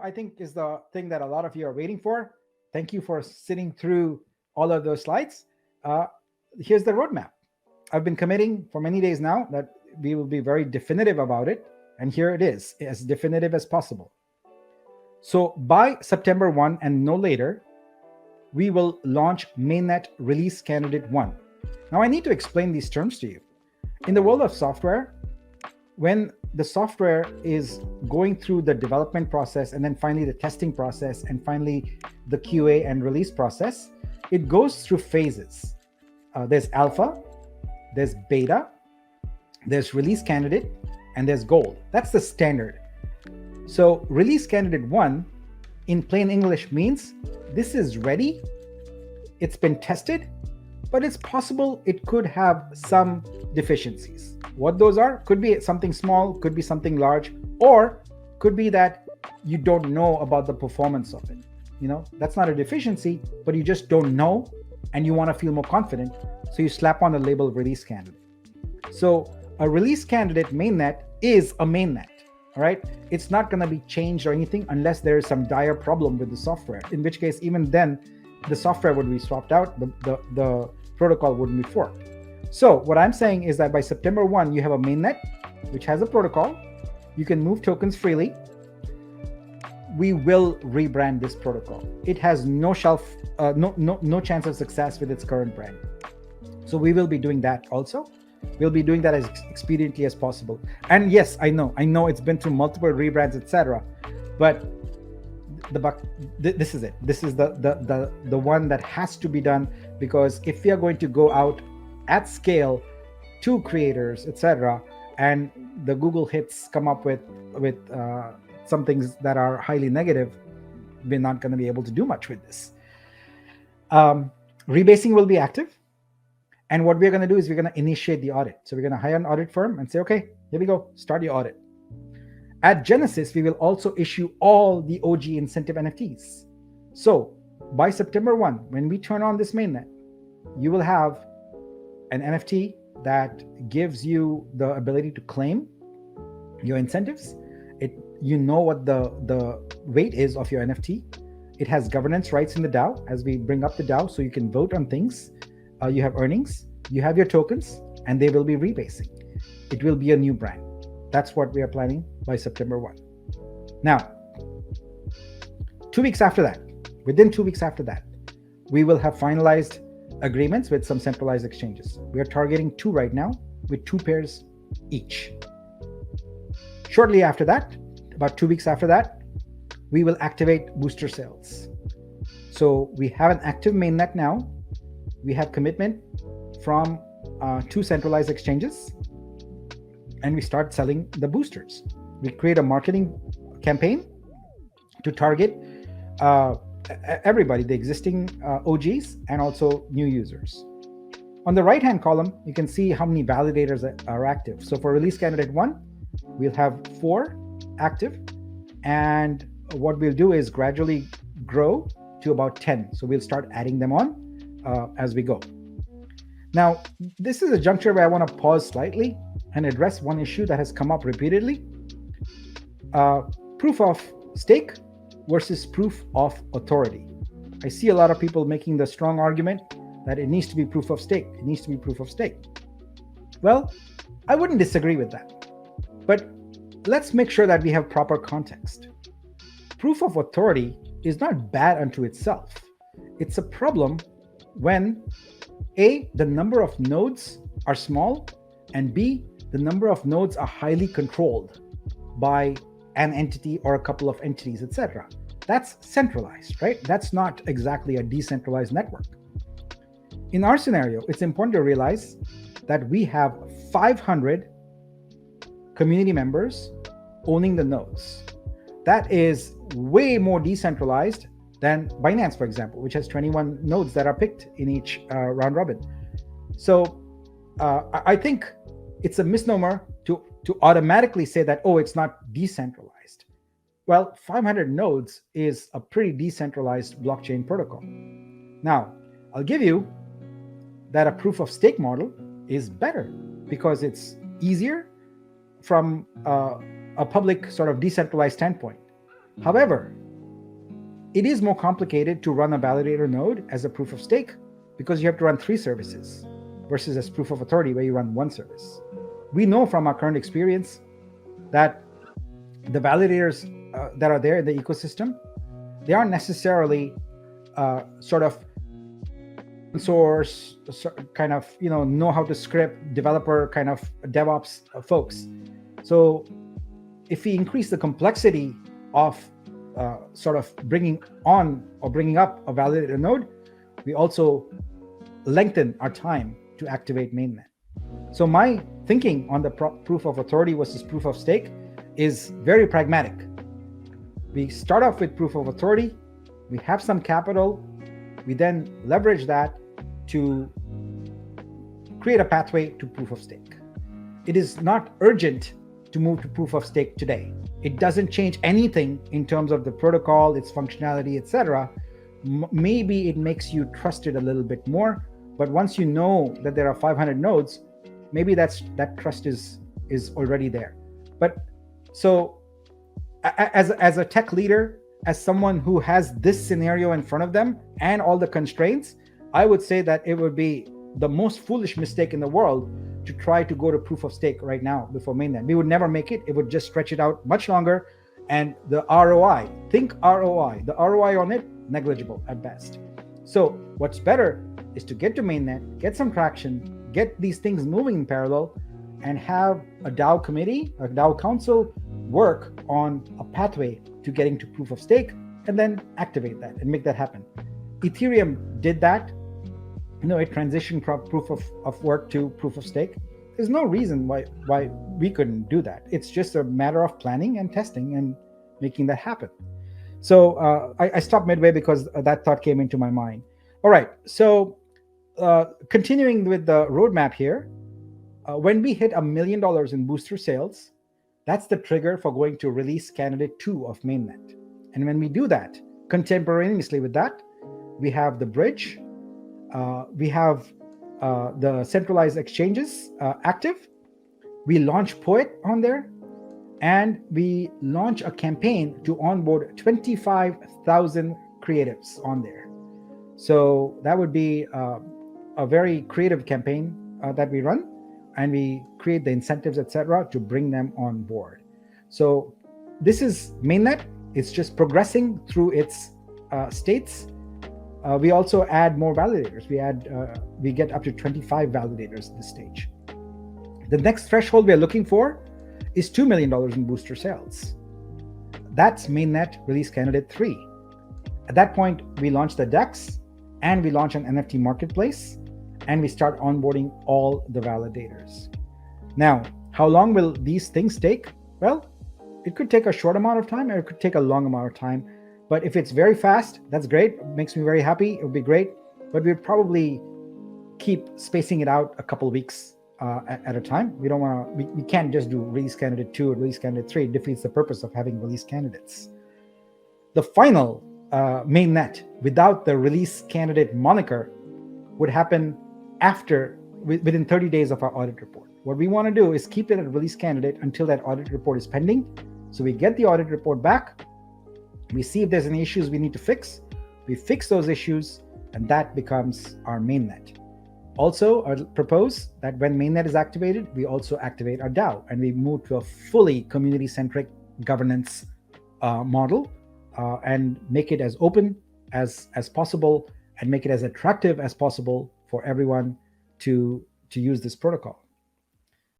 I think is the thing that a lot of you are waiting for. Thank you for sitting through all of those slides. Uh, Here's the roadmap. I've been committing for many days now that we will be very definitive about it. And here it is, as definitive as possible. So by September 1 and no later, we will launch Mainnet Release Candidate 1. Now, I need to explain these terms to you. In the world of software, when the software is going through the development process and then finally the testing process and finally the QA and release process, it goes through phases. There's alpha, there's beta, there's release candidate, and there's gold. That's the standard. So release candidate 1 in plain English means this is ready, it's been tested, but it's possible it could have some deficiencies. What those are could be something small, could be something large, or could be that you don't know about the performance of it. That's not a deficiency, but you just don't know and you want to feel more confident. So you slap on the label release candidate. So a release candidate mainnet is a mainnet. All right. It's not going to be changed or anything unless there is some dire problem with the software, in which case, even then, the software would be swapped out, the protocol wouldn't be forked. So what I'm saying is that by September 1, you have a mainnet, which has a protocol. You can move tokens freely. We will rebrand this protocol. It has no chance of success with its current brand. So we will be doing that also. We'll be doing that as expediently as possible. And yes, I know it's been through multiple rebrands, etc. But this is it. This is the one that has to be done, because if we are going to go out at scale to creators, etc., and the Google hits come up with some things that are highly negative, we're not going to be able to do much with this. Rebasing will be active. And what we're going to do is we're going to initiate the audit. So we're going to hire an audit firm and say, okay, here we go, start your audit. At Genesis, we will also issue all the OG incentive NFTs. So by September 1, when we turn on this mainnet, you will have an NFT that gives you the ability to claim your incentives. You know what the weight is of your NFT. It has governance rights in the DAO as we bring up the DAO, so you can vote on things. You have earnings, you have your tokens, and they will be rebasing. It will be a new brand. That's what we are planning by September 1. Now, 2 weeks after that, within 2 weeks after that, we will have finalized agreements with some centralized exchanges. We are targeting 2 right now with 2 pairs each. Shortly after that, about 2 weeks after that, we will activate booster sales. So we have an active mainnet now. We have commitment from 2 centralized exchanges, and we start selling the boosters. We create a marketing campaign to target everybody, the existing OGs and also new users. On the right-hand column, you can see how many validators are active. So for release candidate 1, we'll have 4 active, and what we'll do is gradually grow to about 10. So we'll start adding them on as we go. Now, this is a juncture where I want to pause slightly and address one issue that has come up repeatedly. Proof of stake versus proof of authority. I see a lot of people making the strong argument that it needs to be proof of stake. It needs to be proof of stake. Well, I wouldn't disagree with that. But let's make sure that we have proper context. Proof of authority is not bad unto itself. It's a problem when A, the number of nodes are small, and B, the number of nodes are highly controlled by an entity or a couple of entities, etc. That's centralized, right? That's not exactly a decentralized network. In our scenario, it's important to realize that we have 500 community members owning the nodes. That is way more decentralized than Binance, for example, which has 21 nodes that are picked in each round robin. So I think it's a misnomer to automatically say that, oh, it's not decentralized. Well, 500 nodes is a pretty decentralized blockchain protocol. Now, I'll give you that a proof of stake model is better because it's easier from a public sort of decentralized standpoint. However, it is more complicated to run a validator node as a proof of stake because you have to run 3 services versus as proof of authority where you run 1 service. We know from our current experience that the validators that are there in the ecosystem, they aren't necessarily sort of source kind of know how to script developer kind of DevOps folks. So if we increase the complexity of sort of bringing on or bringing up a validator node, we also lengthen our time to activate mainnet. So my thinking on the proof of authority versus proof of stake is very pragmatic. We start off with proof of authority, we have some capital, we then leverage that to create a pathway to proof of stake. It is not urgent to move to proof of stake today. It doesn't change anything in terms of the protocol, its functionality, etc. Maybe it makes you trust it a little bit more, but once you know that there are 500 nodes, maybe that trust is already there. But so as a tech leader, as someone who has this scenario in front of them and all the constraints, I would say that it would be the most foolish mistake in the world to try to go to proof of stake right now before mainnet. We would never make it. It would just stretch it out much longer. And the ROI, think ROI, the ROI on it, negligible at best. So what's better is to get to mainnet, get some traction, get these things moving in parallel, and have a DAO committee, a DAO council work on a pathway to getting to proof of stake, and then activate that and make that happen. Ethereum did that. It transitioned from proof of work to proof of stake. There's no reason why we couldn't do that. It's just a matter of planning and testing and making that happen. So I stopped midway because that thought came into my mind. All right, so continuing with the roadmap here, when we hit $1 million in booster sales, that's the trigger for going to release candidate 2 of mainnet. And when we do that, contemporaneously with that, we have the bridge, we have the centralized exchanges active, we launch Poet on there, and we launch a campaign to onboard 25,000 creatives on there. So that would be a very creative campaign that we run, and we create the incentives, etc., to bring them on board. So this is mainnet. It's just progressing through its states. We also add more validators. We get up to 25 validators at this stage. The next threshold we are looking for is $2 million in booster sales. That's mainnet release candidate 3. At that point, we launch the DEX and we launch an NFT marketplace, and we start onboarding all the validators. Now, how long will these things take? Well, it could take a short amount of time, or it could take a long amount of time. But if it's very fast, that's great. It makes me very happy. It would be great. But we'd probably keep spacing it out a couple of weeks at a time. We don't want to. We can't just do release candidate 2 or release candidate 3. It defeats the purpose of having release candidates. The final mainnet without the release candidate moniker would happen within 30 days of our audit report. What we want to do is keep it at release candidate until that audit report is pending. So we get the audit report back, we see if there's any issues we need to fix, we fix those issues, and that becomes our mainnet. Also, I propose that when mainnet is activated, we also activate our DAO, and we move to a fully community-centric governance model and make it as open as possible, and make it as attractive as possible for everyone to use this protocol.